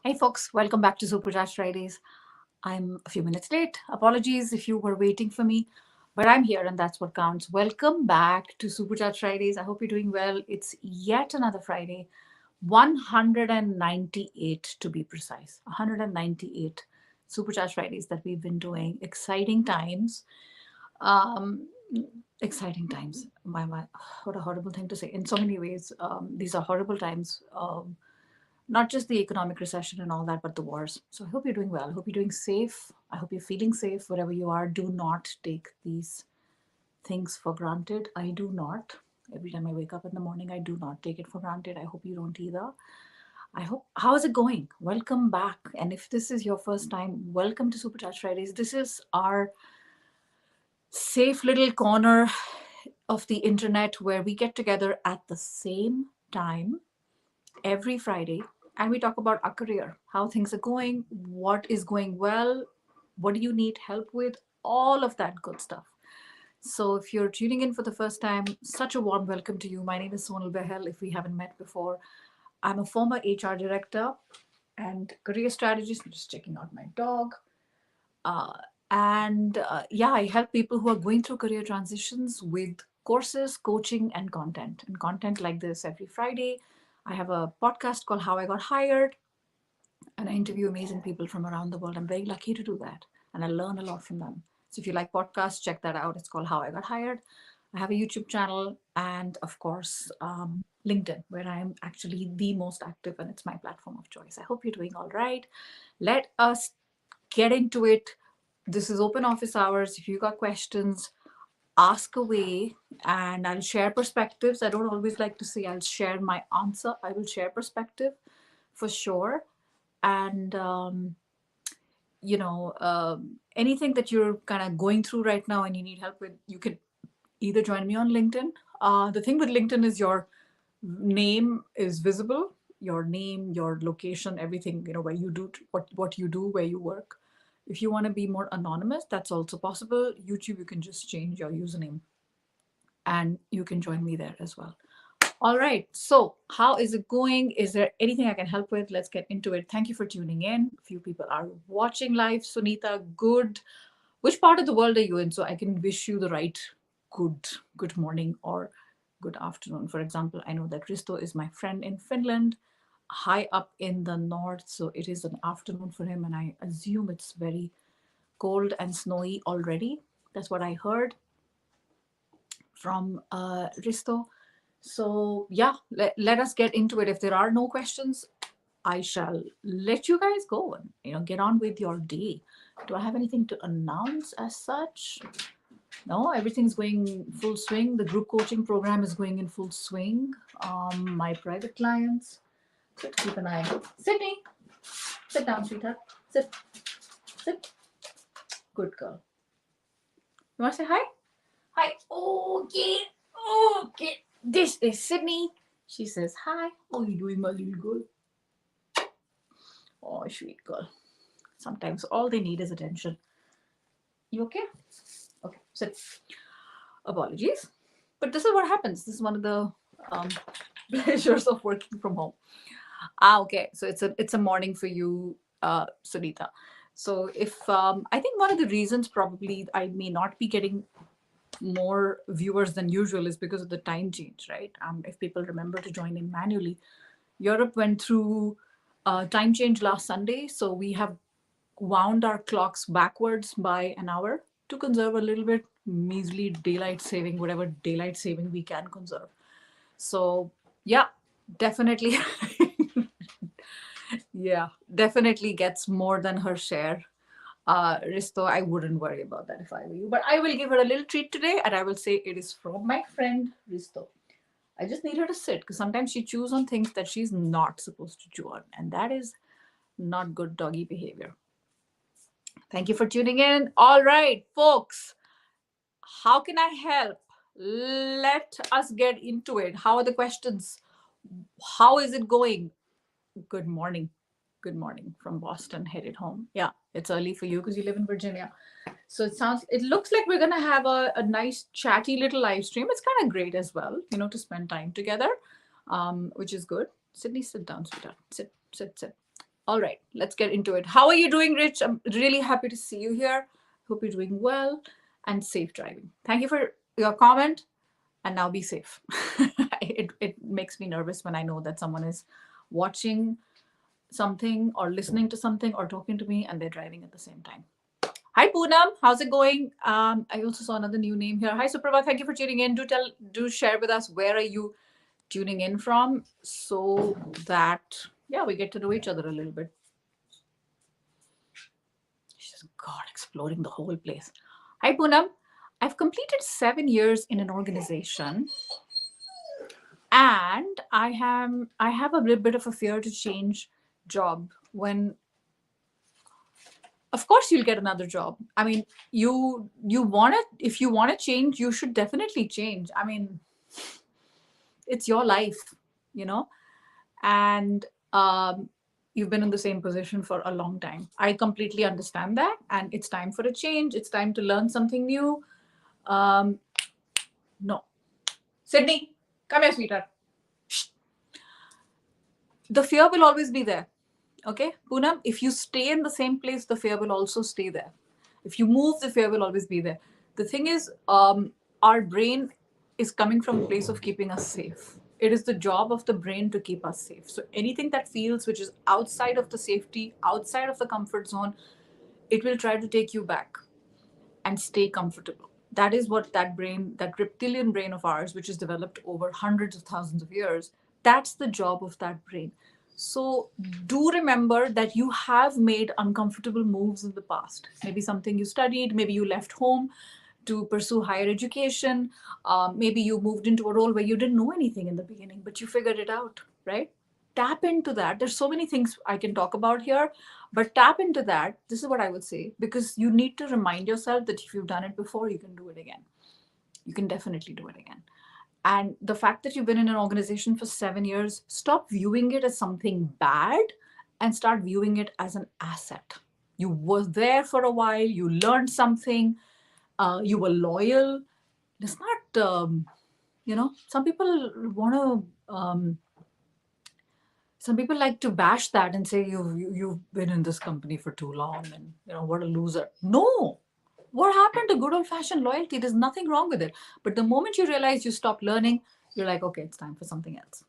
Hey folks, welcome back to Supercharged Fridays. I'm a few minutes late. Apologies if you were waiting for me, but I'm here and that's what counts. Welcome back to Supercharged Fridays. I hope you're doing well. It's yet another Friday, 198 to be precise. 198 Supercharged Fridays that we've been doing. Exciting times. Um, Exciting times. My, what a horrible thing to say. In so many ways, these are horrible times. Not just the economic recession and all that, but the wars. So I hope you're doing well. I hope you're doing safe. I hope you're feeling safe wherever you are. Do not take these things for granted. I do not. Every time I wake up in the morning, I do not take it for granted. I hope you don't either. I hope, how is it going? Welcome back. And if this is your first time, welcome to Supercharged Fridays. This is our safe little corner of the internet where we get together at the same time every Friday and we talk about our career, how things are going, what is going well, what do you need help with, all of that good stuff. So if you're tuning in for the first time, such a warm welcome to you. My name is Sonal Behel, if we haven't met before. I'm a former HR director and career strategist. I'm just checking out my dog. Uh, and yeah, I help people who are going through career transitions with courses, coaching, and content. And content like this every Friday. I have a podcast called How I Got Hired, and I interview amazing people from around the world. I'm very lucky to do that, and I learn a lot from them. So if you like podcasts, check that out. It's called How I Got Hired. I have a YouTube channel, and of course, LinkedIn, where I am actually the most active, and it's my platform of choice. I hope you're doing all right. Let us get into it. This is open office hours. If you got questions, ask away, and I'll share perspectives. I don't always like to say I'll share my answer. I will share perspective for sure. And anything that you're kind of going through right now and you need help with, you could either join me on LinkedIn. The thing with LinkedIn is your name is visible, your name, your location, everything, where you do, what you do, where you work. If you want to be more anonymous, that's also possible. YouTube, you can just change your username and you can join me there as well. All right. So, how is it going? Is there anything I can help with? Let's get into it. Thank you for tuning in. A few people are watching live. Sunita, good. Which part of the world are you in? So I can wish you the right good morning or good afternoon. For example, I know that Risto is my friend in Finland, high up in the north. So it is an afternoon for him, and I assume it's very cold and snowy already. That's what I heard from Risto. So yeah, let us get into it. If there are no questions, I shall let you guys go and get on with your day. Do I have anything to announce as such? No, everything's going full swing. The group coaching program is going in full swing. My private clients. So to keep an eye. Sydney, sit down, sweetheart. Sit, sit. Good girl. You want to say hi? Hi. Okay. Okay. This is Sydney. She says hi. How are you doing, my little girl? Oh, sweet girl. Sometimes all they need is attention. You okay? Okay, sit. Apologies. But this is what happens. This is one of the um, pleasures of working from home. Okay. So it's a morning for you, Sunita. So if I think one of the reasons probably I may not be getting more viewers than usual is because of the time change, right? If people remember to join in manually, Europe went through time change last Sunday, so we have wound our clocks backwards by an hour to conserve a little bit measly daylight saving, whatever daylight saving we can conserve. So yeah, definitely, yeah, definitely gets more than her share. Risto, I wouldn't worry about that if I were you, but I will give her a little treat today, and I will say it is from my friend Risto. I just need her to sit because sometimes she chews on things that she's not supposed to chew on, and that is not good doggy behavior. Thank you for tuning in. All right, folks, how can I help? Let us get into it. How are the questions? How is it going? Good morning. Good morning from Boston, headed home. Yeah, it's early for you because you live in Virginia. So it looks like we're gonna have a nice chatty little live stream. It's kind of great as well, to spend time together, which is good. Sydney, sit down, sweetheart. Sit, sit, sit. All right, let's get into it. How are you doing, Rich? I'm really happy to see you here. Hope you're doing well and safe driving. Thank you for your comment. And now be safe. It makes me nervous when I know that someone is watching something or listening to something or talking to me and they're driving at the same time. Hi Poonam, how's it going? I also saw another new name here. Hi Suprabha, thank you for tuning in. Do share with us where are you tuning in from so that we get to know each other a little bit. She's God exploring the whole place. Hi Poonam, I've completed 7 years in an organization and I have a little bit of a fear to change job when of course you'll get another job. I mean, you want it. If you want to change, you should definitely change. I mean, it's your life, you know, and you've been in the same position for a long time. I completely understand that, and it's time for a change. It's time to learn something new. um no, Sydney, come here, sweetheart. The fear will always be there. Okay, Poonam, if you stay in the same place, the fear will also stay there. If you move, the fear will always be there. The thing is, our brain is coming from a place of keeping us safe. It is the job of the brain to keep us safe. So anything that feels which is outside of the safety, outside of the comfort zone, it will try to take you back and stay comfortable. That is what that brain, that reptilian brain of ours, which is developed over hundreds of thousands of years, that's the job of that brain. So do remember that you have made uncomfortable moves in the past. Maybe something you studied, maybe you left home to pursue higher education. Maybe you moved into a role where you didn't know anything in the beginning, but you figured it out, right? Tap into that. There's so many things I can talk about here, but tap into that. This is what I would say, because you need to remind yourself that if you've done it before, you can do it again. You can definitely do it again. And the fact that you've been in an organization for 7 years, stop viewing it as something bad and start viewing it as an asset. You were there for a while, you learned something, you were loyal. It's not, some people want to. Some people like to bash that and say you've been in this company for too long and what a loser. No, what happened to good old fashioned loyalty? There's nothing wrong with it. But the moment you realize you stop learning, you're like, okay, it's time for something else.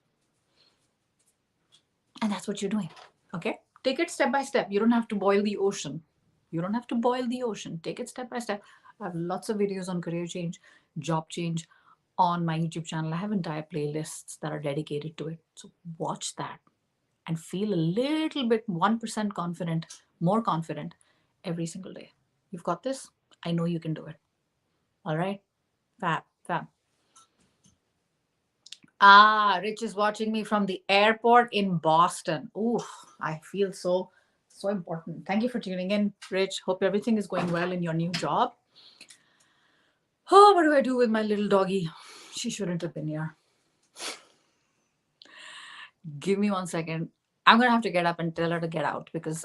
And that's what you're doing. Okay, take it step by step. You don't have to boil the ocean. You don't have to boil the ocean. Take it step by step. I have lots of videos on career change, job change on my YouTube channel. I have entire playlists that are dedicated to it. So watch that and feel a little bit 1% confident, more confident every single day. You've got this. I know you can do it. All right. Fab, fab. Rich is watching me from the airport in Boston. Ooh, I feel so important. Thank you for tuning in, Rich. Hope everything is going well in your new job. Oh, what do I do with my little doggy? She shouldn't have been here. Give me 1 second. I'm gonna have to get up and tell her to get out because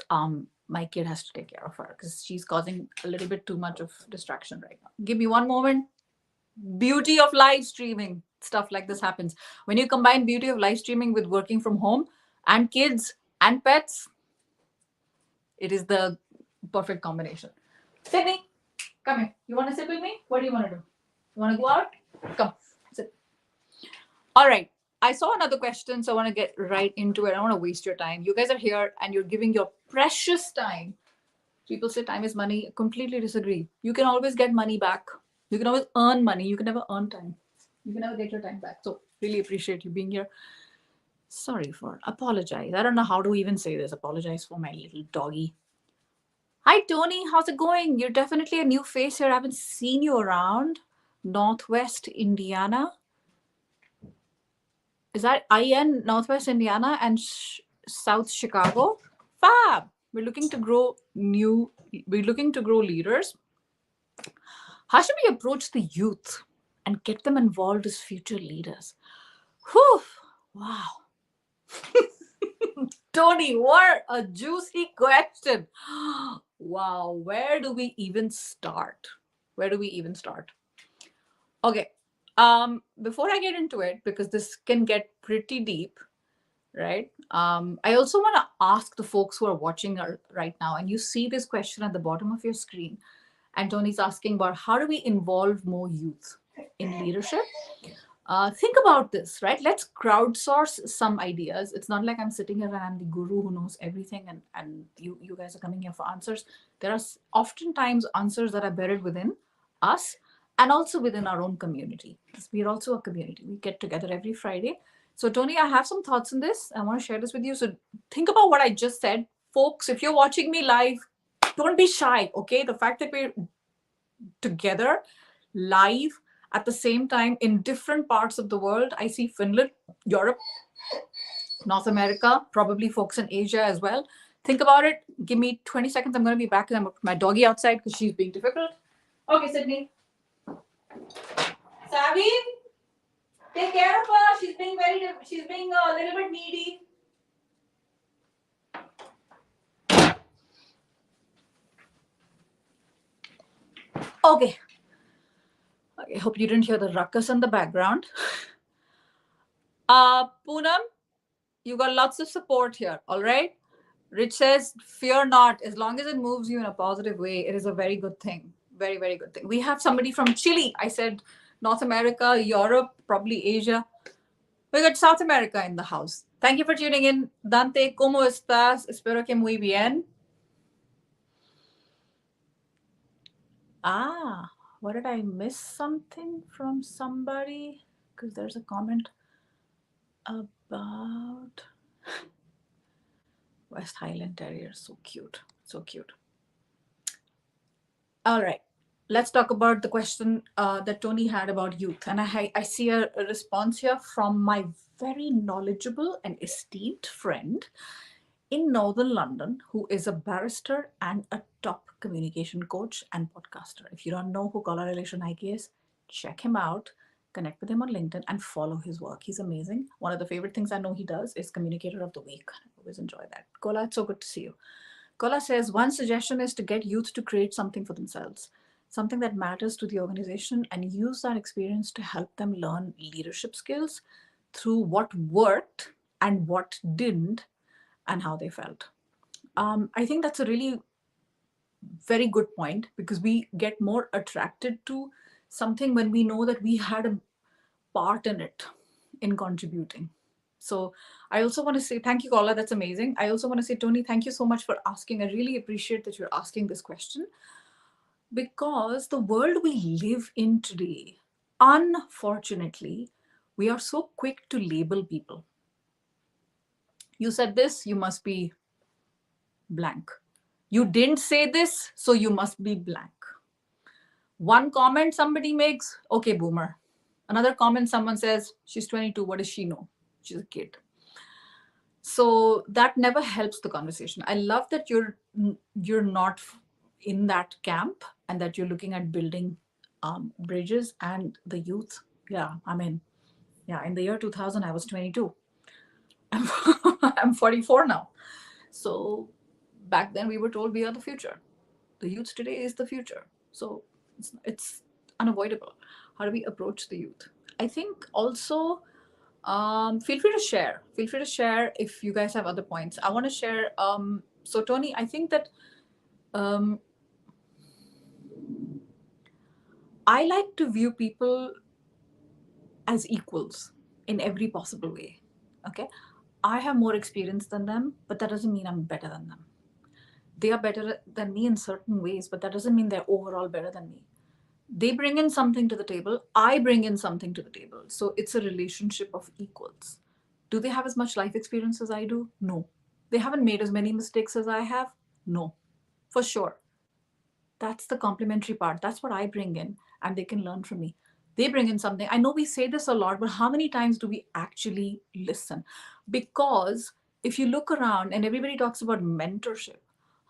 my kid has to take care of her because she's causing a little bit too much of distraction right now. Give me one moment. Beauty of live streaming. Stuff like this happens. When you combine beauty of live streaming with working from home and kids and pets, it is the perfect combination. Sydney, come here. You want to sit with me? What do you want to do? You want to go out? Come, sit. All right. I saw another question, so I want to get right into it. I don't want to waste your time. You guys are here and you're giving your precious time. People say time is money. I completely disagree. You can always get money back. You can always earn money. You can never earn time. You can never get your time back. So really appreciate you being here. Sorry for apologize. I don't know how to even say this. Apologize for my little doggy. Hi Tony, how's it going? You're definitely a new face here. I haven't seen you around. Northwest Indiana. Is that IN Northwest Indiana and South Chicago? Fab. We're looking to grow leaders. How should we approach the youth and get them involved as future leaders? Whew. Wow. Tony, what a juicy question. Wow, where do we even start? Okay. Before I get into it, because this can get pretty deep, right? I also want to ask the folks who are watching right now, and you see this question at the bottom of your screen, and Tony's asking about how do we involve more youth in leadership. Think about this, right? Let's crowdsource some ideas. It's not like I'm sitting here and I'm the guru who knows everything, and you guys are coming here for answers. There are oftentimes answers that are buried within us and also within our own community. We're also a community. We get together every Friday. So, Tony, I have some thoughts on this. I want to share this with you. So, think about what I just said. Folks, if you're watching me live, don't be shy, okay? The fact that we're together live at the same time in different parts of the world. I see Finland, Europe, North America, probably folks in Asia as well. Think about it. Give me 20 seconds. I'm going to be back, and I'm going to put my doggy outside because she's being difficult. Okay, Sydney. Savvy, take care of her. She's being a little bit needy. Okay. I hope you didn't hear the ruckus in the background. Poonam, you got lots of support here, all right? Rich says, fear not, as long as it moves you in a positive way, it is a very good thing. Very, very good thing. We have somebody from Chile. I said North America, Europe, probably Asia. We got South America in the house. Thank you for tuning in. Dante, ¿cómo estás? Espero que muy bien. What did I miss something from somebody? Because there's a comment about West Highland Terrier. So cute. So cute. All right. Let's talk about the question that Tony had about youth. And I see a response here from my very knowledgeable and esteemed friend in Northern London, who is a barrister and a top communication coach and podcaster. If you don't know who Kola Relation IK is, check him out, connect with him on LinkedIn, and follow his work. He's amazing. One of the favorite things I know he does is Communicator of the Week. I always enjoy that. Kola, it's so good to see you. Kola says, one suggestion is to get youth to create something for themselves, something that matters to the organization, and use that experience to help them learn leadership skills through what worked and what didn't and how they felt. I think that's a really very good point, because we get more attracted to something when we know that we had a part in it, in contributing. So I also want to say thank you, Kola. That's amazing. I also want to say, Tony, thank you so much for asking. I really appreciate that you're asking this question, because the world we live in today, unfortunately, we are so quick to label people. You said this, you must be blank. You didn't say this, so you must be blank. One comment somebody makes, okay, boomer. Another comment, someone says, she's 22, what does she know? She's a kid. So that never helps the conversation. I love that you're not in that camp, and that you're looking at building bridges and the youth. Yeah, I mean, yeah, in the year 2000, I was 22. I'm 44 now. So back then we were told we are the future. The youth today is the future. So it's unavoidable. How do we approach the youth? I think also, feel free to share. Feel free to share if you guys have other points. I want to share. So Tony, I think that I like to view people as equals in every possible way. Okay, I have more experience than them, but that doesn't mean I'm better than them. They are better than me in certain ways, but that doesn't mean they're overall better than me. They bring in something to the table, I bring in something to the table. So it's a relationship of equals. Do they have as much life experience as I do? No. They haven't made as many mistakes as I have? No, for sure. That's the complementary part. That's what I bring in, and they can learn from me. They bring in something. I know we say this a lot, but how many times do we actually listen? Because if you look around and everybody talks about mentorship,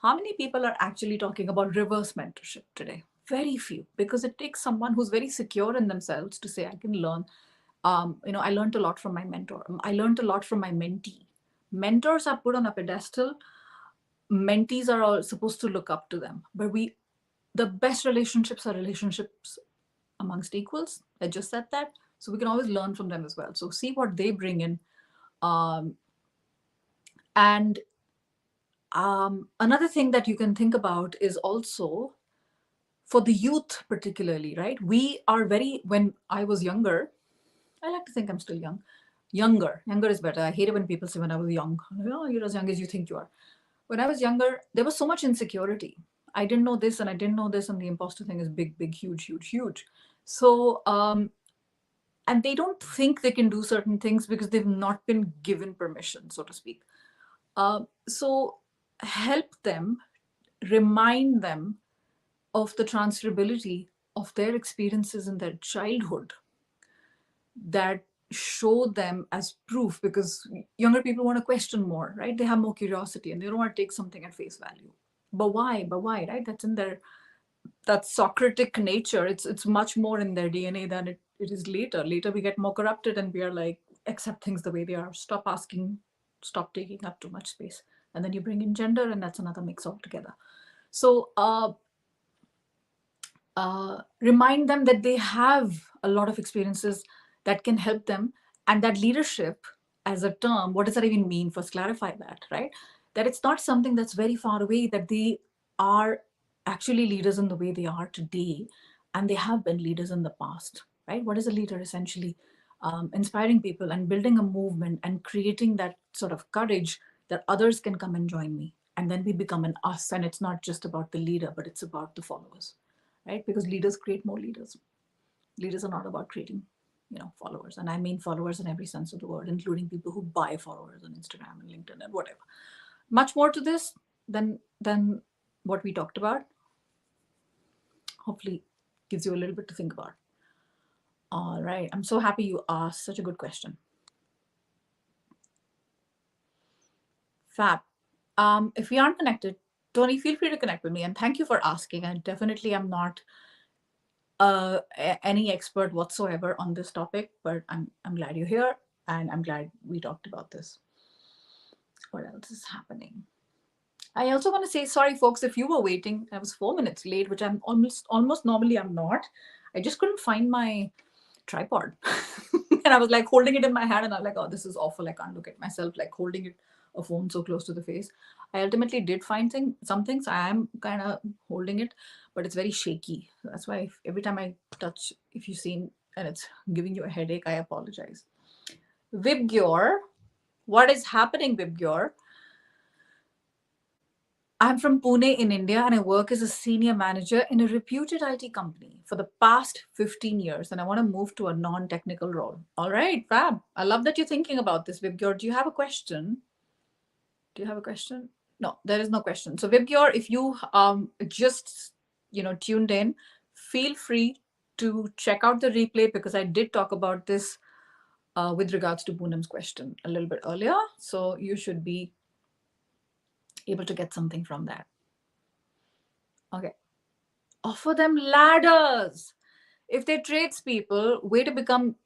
how many people are actually talking about reverse mentorship today? Very few, because it takes someone who's very secure in themselves to say, I can learn. I learned a lot from my mentor. I learned a lot from my mentee. Mentors are put on a pedestal. Mentees are all supposed to look up to them. But the best relationships are relationships amongst equals. I just said that. So we can always learn from them as well. So see what they bring in. And another thing that you can think about is also for the youth, particularly, right? We are very, when I was younger, I like to think I'm still young. Younger is better. I hate it when people say when I was young. Oh, you're as young as you think you are. When I was younger, there was so much insecurity. I didn't know this and I didn't know this, and the imposter thing is big, big, huge, huge, huge. So, and they don't think they can do certain things because they've not been given permission, so to speak. So, help them, remind them of the transferability of their experiences in their childhood that show them as proof, because younger people want to question more, right? They have more curiosity and they don't want to take something at face value. But why, right? That's in their, that Socratic nature. It's much more in their DNA than it is later. Later we get more corrupted and we are like, accept things the way they are. Stop asking, stop taking up too much space. And then you bring in gender, and that's another mix altogether. So remind them that they have a lot of experiences that can help them, and that leadership as a term, what does that even mean? First clarify that, right? That it's not something that's very far away, that they are actually leaders in the way they are today, and they have been leaders in the past, right? What is a leader? Essentially inspiring people and building a movement and creating that sort of courage that others can come and join me, and then we become an us, and it's not just about the leader, but it's about the followers, right? Because leaders create more leaders. Leaders are not about creating, followers, and I mean followers in every sense of the word, including people who buy followers on Instagram and LinkedIn and whatever. Much more to this than what we talked about. Hopefully, gives you a little bit to think about. All right, I'm so happy you asked such a good question. Fab. If we aren't connected, Tony, feel free to connect with me, and thank you for asking. I definitely am not any expert whatsoever on this topic, but I'm glad you're here, and I'm glad we talked about this. What else is happening? I also want to say sorry, folks, if you were waiting. I was 4 minutes late, which I'm almost normally I'm not. I just couldn't find my tripod, and I was like holding it in my hand, and I'm like, oh, this is awful. I can't look at myself like holding it a phone so close to the face. I ultimately did find some things. I am kind of holding it, but it's very shaky. That's why every time I touch, if you've seen and it's giving you a headache, I apologize. Vibgyor, what is happening, Vibgyor? I'm from Pune in India, and I work as a senior manager in a reputed IT company for the past 15 years, and I want to move to a non-technical role. All right, fab. I love that you're thinking about this, Vibgyor. Do you have a question? Do you have a question? No, there is no question. So Vibgyor, if you just tuned in, feel free to check out the replay, because I did talk about this with regards to Poonam's question a little bit earlier. So you should be able to get something from that. Okay. Offer them ladders. If they're tradespeople, way to become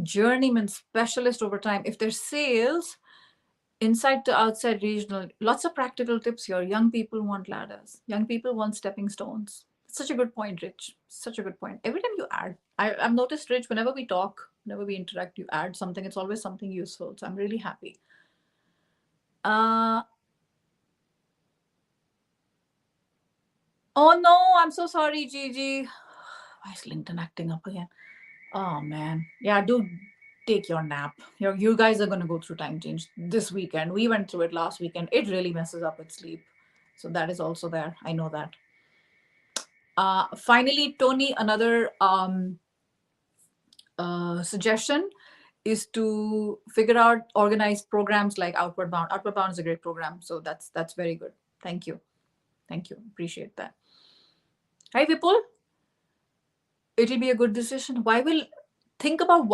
journeyman specialist over time. If they're sales, inside to outside regional, lots of practical tips here. Young people want ladders. Young people want stepping stones. Such a good point, Rich. Such a good point. Every time you add, I've noticed, Rich, whenever we talk, whenever we interact, you add something. It's always something useful. So I'm really happy. Oh no, I'm so sorry, Gigi. Why is LinkedIn acting up again? Oh man. Yeah, do take your nap. You guys are gonna go through time change this weekend. We went through it last weekend. It really messes up with sleep. So that is also there. I know that. Finally, Tony, another suggestion is to figure out organized programs like Outward Bound. Outward Bound is a great program. So that's very good. Thank you. Thank you. Appreciate that. Hi, Vipul. It'll be a good decision. Think about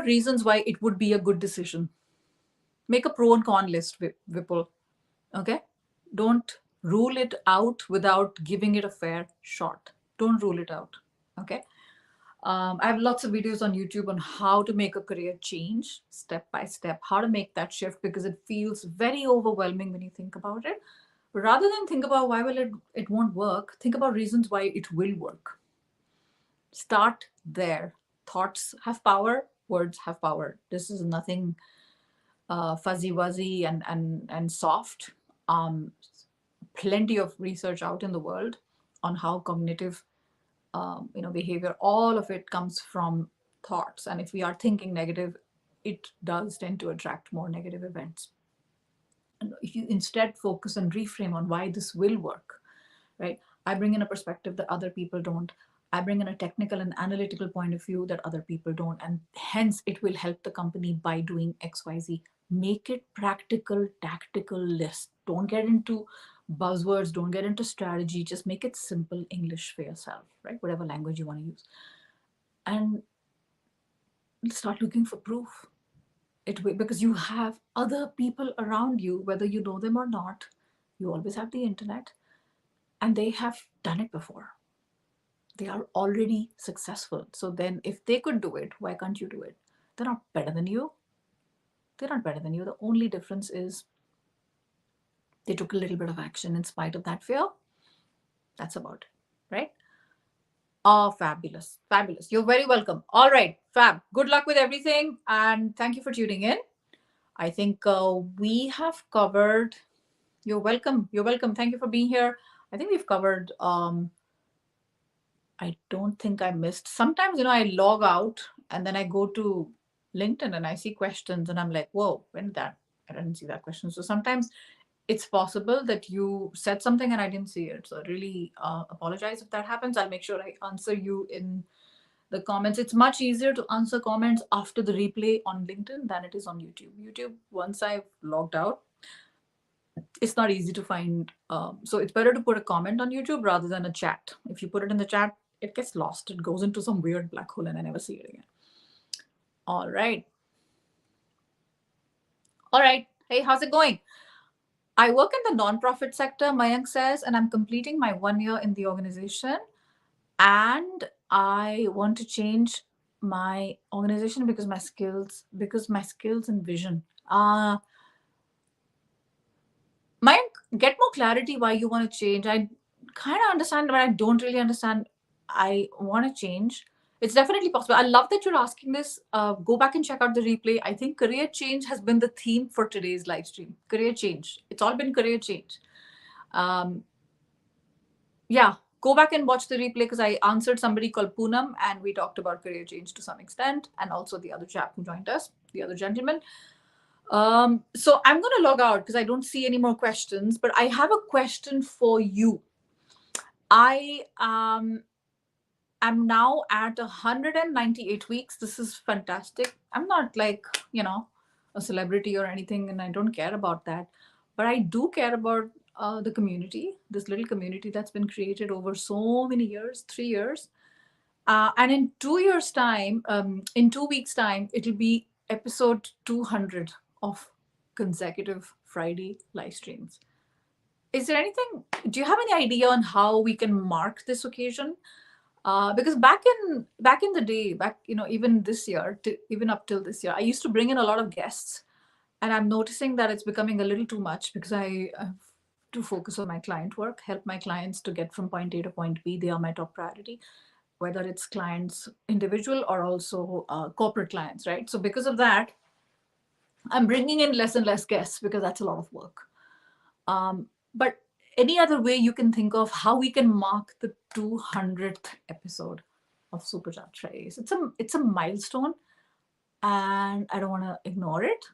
reasons why it would be a good decision. Make a pro and con list, Vipul. Okay? Don't rule it out without giving it a fair shot. Don't rule it out. Okay? I have lots of videos on YouTube on how to make a career change step by step, how to make that shift, because it feels very overwhelming when you think about it. But rather than think about why it won't work, think about reasons why it will work. Start there. Thoughts have power, words have power. This is nothing fuzzy wuzzy and soft. Um, Plenty of research out in the world on how cognitive behavior, all of it comes from thoughts. And if we are thinking negative, it does tend to attract more negative events. And if you instead focus and reframe on why this will work, right? I bring in a perspective that other people don't. I bring in a technical and analytical point of view that other people don't. And hence, it will help the company by doing XYZ. Make it practical, tactical list. Don't get into buzzwords, don't get into strategy. Just make it simple English for yourself, right? Whatever language you want to use. And start looking for proof. Because you have other people around you, whether you know them or not. You always have the internet, and they have done it before. They are already successful. So then, if they could do it, why can't you do it? They're not better than you. They're not better than you. The only difference is they took a little bit of action in spite of that fear. That's about it, right? Oh, fabulous. Fabulous. You're very welcome. All right, Fab. Good luck with everything. And thank you for tuning in. I think we have covered. You're welcome. You're welcome. Thank you for being here. I think we've covered. I don't think I missed. Sometimes, I log out and then I go to LinkedIn and I see questions and I'm like, whoa, when did that? I didn't see that question. So sometimes it's possible that you said something and I didn't see it. So I really apologize if that happens. I'll make sure I answer you in the comments. It's much easier to answer comments after the replay on LinkedIn than it is on YouTube. YouTube, once I've logged out, it's not easy to find. So it's better to put a comment on YouTube rather than a chat. If you put it in the chat, it gets lost. It goes into some weird black hole and I never see it again. All right. All right. Hey, how's it going? I work in the nonprofit sector, Mayank says, and I'm completing my 1 year in the organization. And I want to change my organization because my skills and vision. Mayank, get more clarity why you want to change. I kind of understand, but I don't really understand. I want to change. It's definitely possible. I love that you're asking this. Go back and check out the replay. I think career change has been the theme for today's live stream. Career change. It's all been career change. Um, yeah, go back and watch the replay because I answered somebody called Poonam and we talked about career change to some extent, and also the other chap who joined us, the other gentleman. So I'm going to log out because I don't see any more questions, but I have a question for you. I am now at 198 weeks. This is fantastic. I'm not like, a celebrity or anything, and I don't care about that. But I do care about the community, this little community that's been created over so many years, 3 years. And in 2 years' time, in 2 weeks' time, it'll be episode 200 of consecutive Friday live streams. Is there anything, do you have any idea on how we can mark this occasion? Because back in the day, even this year, even up till this year, I used to bring in a lot of guests, and I'm noticing that it's becoming a little too much because I have to focus on my client work, help my clients to get from point A to point B. They are my top priority, whether it's clients individual or also corporate clients, right? So because of that, I'm bringing in less and less guests because that's a lot of work. But any other way you can think of how we can mark the 200th episode of Supercharged Fridays? It's a milestone, and I don't want to ignore it.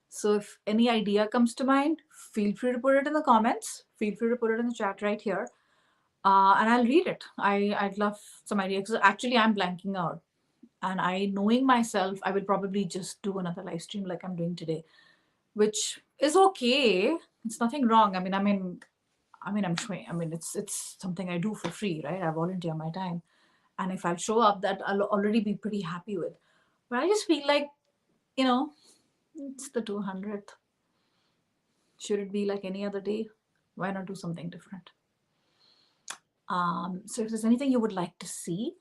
So if any idea comes to mind, feel free to put it in the comments. Feel free to put it in the chat right here, and I'll read it. I'd love some idea because actually I'm blanking out, and knowing myself, I will probably just do another live stream like I'm doing today, which is okay. It's nothing wrong. I'm showing. It's something I do for free, right? I volunteer my time, and if I'll show up, that I'll already be pretty happy with. But I just feel like, it's the 200th. Should it be like any other day? Why not do something different? So if there's anything you would like to see,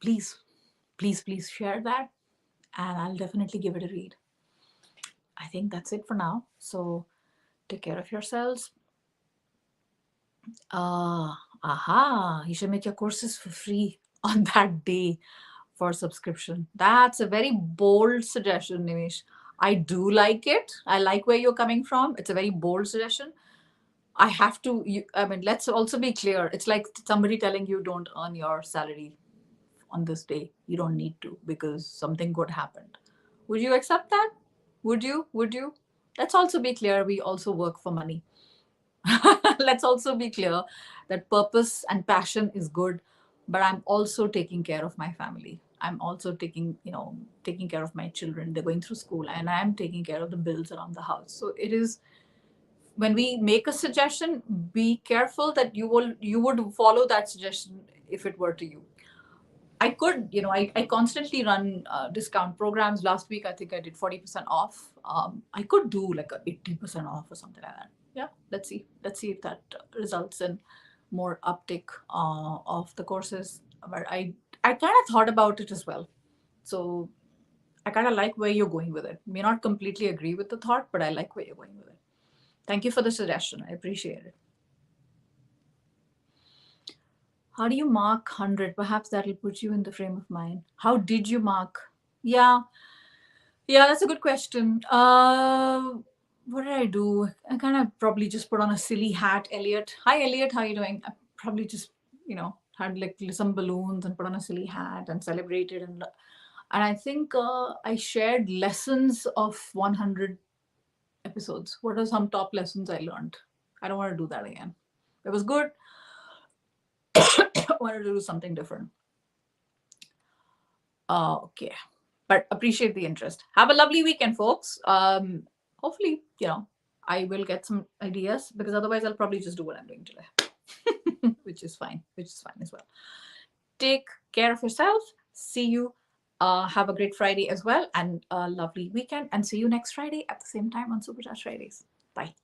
please, please, please share that, and I'll definitely give it a read. I think that's it for now. So take care of yourselves. You should make your courses for free on that day for subscription. That's a very bold suggestion, Nimish. I do like it. I like where you're coming from. It's a very bold suggestion. I have to, I mean, let's also be clear. It's like somebody telling you don't earn your salary on this day. You don't need to because something good happened. Would you accept that? Would you? Would you? Let's also be clear. We also work for money. Let's also be clear that purpose and passion is good, but I'm also taking care of my family. I'm also taking care of my children. They're going through school, and I'm taking care of the bills around the house. So it is, when we make a suggestion, be careful that you would follow that suggestion if it were to you. I could, I constantly run discount programs. Last week, I think I did 40% off. I could do like a 80% off or something like that. Yeah, let's see. Let's see if that results in more uptick of the courses. But I kind of thought about it as well. So I kind of like where you're going with it. May not completely agree with the thought, but I like where you're going with it. Thank you for the suggestion. I appreciate it. How do you mark 100? Perhaps that'll put you in the frame of mind. How did you mark? Yeah, yeah, that's a good question. What did I do? I kind of probably just put on a silly hat, Elliot. Hi, Elliot. How are you doing? I probably just, had like some balloons and put on a silly hat and celebrated. And I think I shared lessons of 100 episodes. What are some top lessons I learned? I don't want to do that again. It was good. I wanted to do something different. Okay. But appreciate the interest. Have a lovely weekend, folks. Hopefully, I will get some ideas because otherwise I'll probably just do what I'm doing today, which is fine as well. Take care of yourself. See you. Have a great Friday as well and a lovely weekend. And see you next Friday at the same time on Supercharged Fridays. Bye.